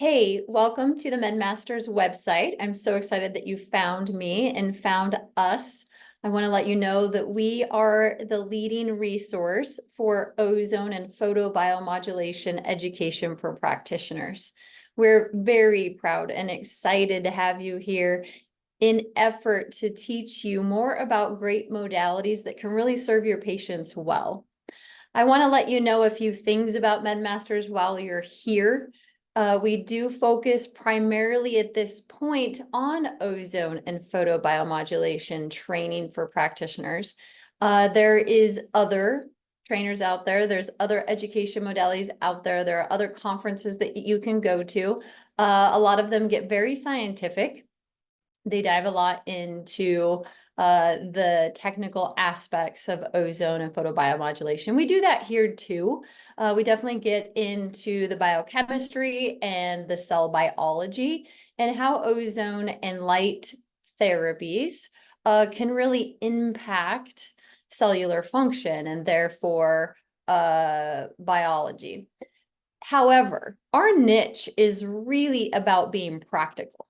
Hey, welcome to the MedMasters website. I'm so excited that you found me and found us. I want to let you know that we are the leading resource for ozone and photobiomodulation education for practitioners. We're very proud and excited to have you here in effort to teach you more about great modalities that can really serve your patients well. I want to let you know a few things about MedMasters while you're here. We do focus primarily at this point on ozone and photobiomodulation training for practitioners. There is other trainers out there. There's other education modalities out there. There are other conferences that you can go to. A lot of them get very scientific. They dive a lot into the technical aspects of ozone and photobiomodulation. We do that here too. We definitely get into the biochemistry and the cell biology and how ozone and light therapies can really impact cellular function and therefore biology. However, our niche is really about being practical.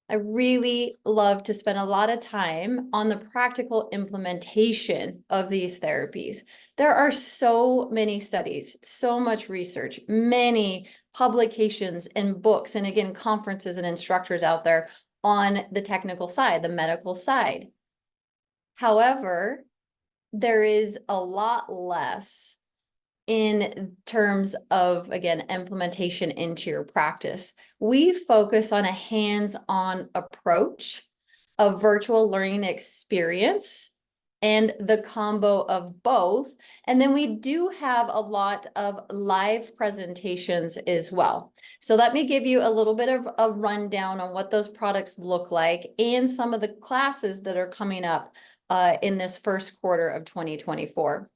I really love to spend a lot of time on the practical implementation of these therapies. There are so many studies, so much research, many publications and books, and again, conferences and instructors out there on the technical side, the medical side. However, there is a lot less in terms of, again, implementation into your practice. We focus on a hands-on approach, a virtual learning experience, and the combo of both. And then we do have a lot of live presentations as well. So let me give you a little bit of a rundown on what those products look like and some of the classes that are coming up in this first quarter of 2024.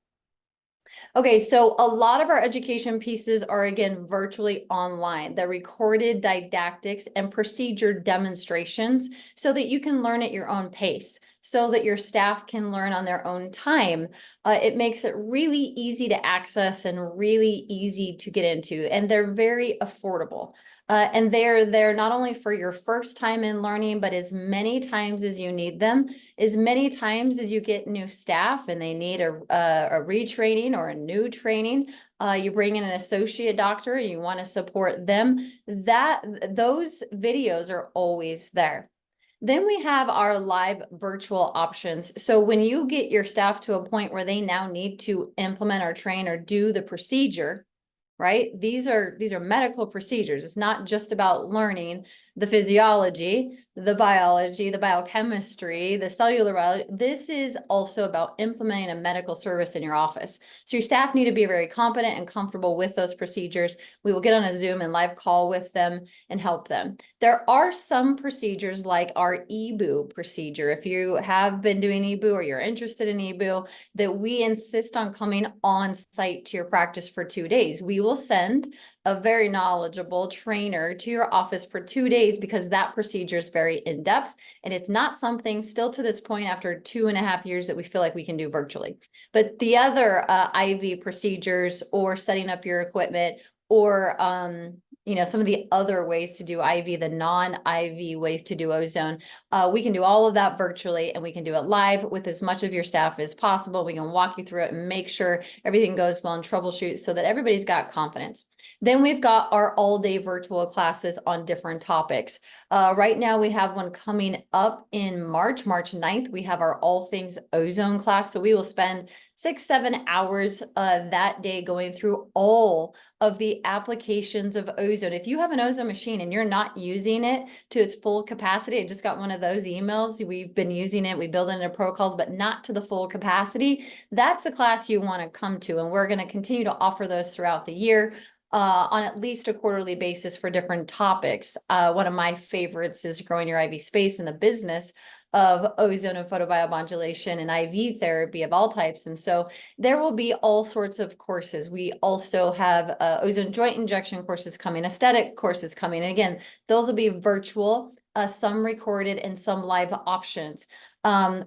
Okay, so a lot of our education pieces are, again, virtually online. They're recorded didactics and procedure demonstrations so that you can learn at your own pace, so that your staff can learn on their own time. It makes it really easy to access and really easy to get into, and they're very affordable. And they're there not only for your first time in learning, but as many times as you need them, as many times as you get new staff and they need a retraining or a new training, you bring in an associate doctor and you want to support them, those videos are always there. Then we have our live virtual options. So when you get your staff to a point where they now need to implement or train or do the procedure, right? These are medical procedures. It's not just about learning the physiology, the biology, the biochemistry, the cellular biology. This is also about implementing a medical service in your office. So your staff need to be very competent and comfortable with those procedures. We will get on a Zoom and live call with them and help them. There are some procedures like our EBU procedure. If you have been doing EBU or you're interested in EBU, that we insist on coming on site to your practice for 2 days. We will send a very knowledgeable trainer to your office for 2 days because that procedure is very in-depth and it's not something still to this point after 2.5 years that we feel like we can do virtually. But the other IV procedures or setting up your equipment or some of the other ways to do IV, the non-IV ways to do ozone, we can do all of that virtually and we can do it live with as much of your staff as possible. We can walk you through it and make sure everything goes well and troubleshoot so that everybody's got confidence. Then we've got our all-day virtual classes on different topics. Right now we have one coming up in March 9th. We have our all things ozone class. So we will spend 6-7 hours that day going through all of the applications of ozone. If you have an ozone machine and you're not using it to its full capacity, I just got one of those emails. We've been using it, we build it into protocols, but not to the full capacity. That's a class you want to come to, and we're going to continue to offer those throughout the year. On at least a quarterly basis for different topics. One of my favorites is growing your IV space in the business of ozone and photobiomodulation and IV therapy of all types. And so there will be all sorts of courses. We also have ozone joint injection courses coming, aesthetic courses coming. And again, those will be virtual. some recorded and some live options.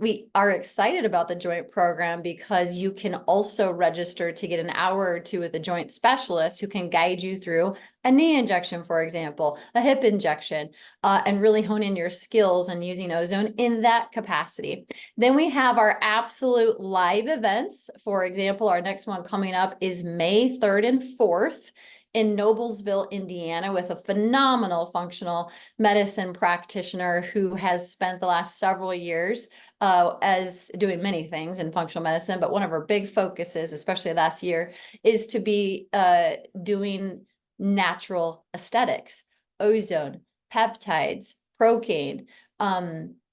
We are excited about the joint program because you can also register to get an hour or two with a joint specialist who can guide you through a knee injection, for example, a hip injection, and really hone in your skills and using ozone in that capacity. Then we have our absolute live events. For example, our next one coming up is May 3rd and 4th in Noblesville, Indiana, with a phenomenal functional medicine practitioner who has spent the last several years as doing many things in functional medicine, but one of her big focuses, especially last year, is to be doing natural aesthetics, ozone, peptides, procaine.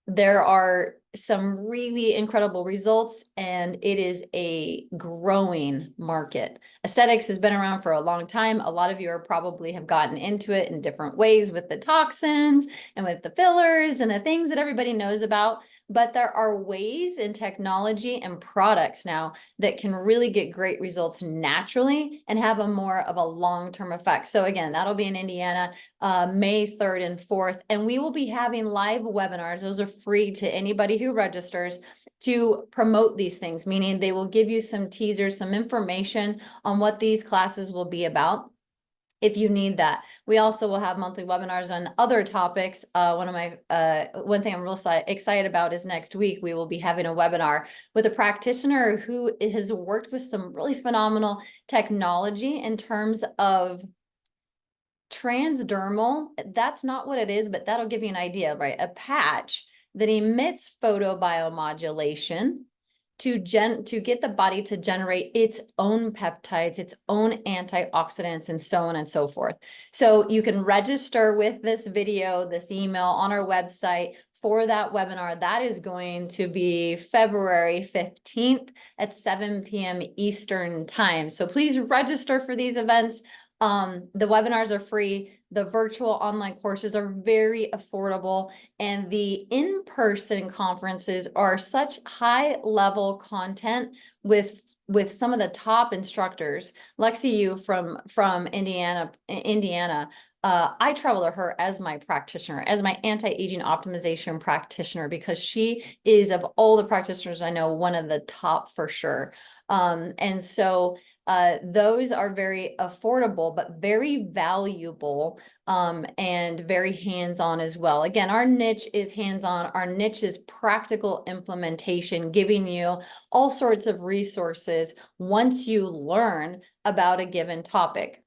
There are some really incredible results, and it is a growing market. Aesthetics has been around for a long time. A lot of you are probably have gotten into it in different ways with the toxins and with the fillers and the things that everybody knows about. But there are ways in technology and products now that can really get great results naturally and have a more of a long-term effect. So again, that'll be in Indiana, May 3rd and 4th. And we will be having live webinars. Those are free to anybody who registers to promote these things, meaning they will give you some teasers, some information on what these classes will be about, if you need that. We also will have monthly webinars on other topics. One thing I'm real excited about is next week, we will be having a webinar with a practitioner who has worked with some really phenomenal technology in terms of transdermal. That's not what it is, but that'll give you an idea, right? A patch that emits photobiomodulation to get the body to generate its own peptides, its own antioxidants, and so on and so forth. So you can register with this video, this email on our website for that webinar. That is going to be February 15th at 7 p.m. Eastern time. So please register for these events. The webinars are free. The virtual online courses are very affordable, and the in-person conferences are such high level content with some of the top instructors. Lexi Yu from Indiana, I travel to her as my practitioner, as my anti-aging optimization practitioner, because she is, of all the practitioners I know, one of the top for sure. And so those are very affordable, but very valuable, and very hands-on as well. Again, our niche is hands-on. Our niche is practical implementation, giving you all sorts of resources once you learn about a given topic.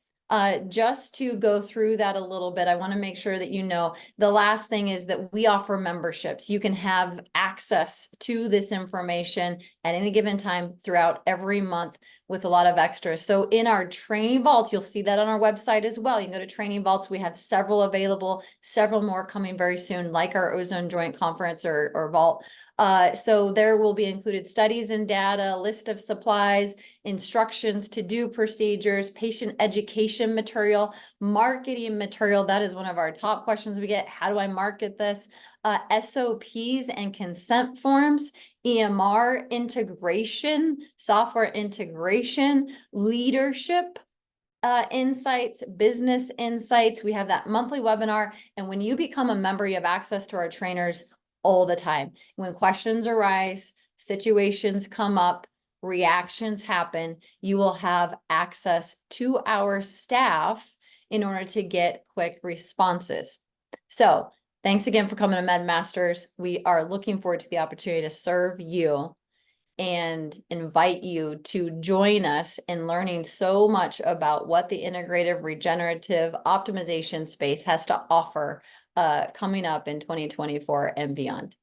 Just to go through that a little bit, I want to make sure that you know the last thing is that we offer memberships. You can have access to this information at any given time throughout every month with a lot of extras. So in our training vaults, you'll see that on our website as well. You can go to training vaults. We have several available, several more coming very soon, like our ozone joint conference or vault. So there will be included studies and data, list of supplies, instructions to do procedures, patient education material, marketing material. That is one of our top questions we get. How do I market this? SOPs and consent forms, EMR integration, software integration, leadership insights, business insights. We have that monthly webinar. And when you become a member, you have access to our trainers all the time. When questions arise, situations come up, reactions happen, you will have access to our staff in order to get quick responses. So thanks again for coming to MedMasters. We are looking forward to the opportunity to serve you and invite you to join us in learning so much about what the integrative regenerative optimization space has to offer coming up in 2024 and beyond.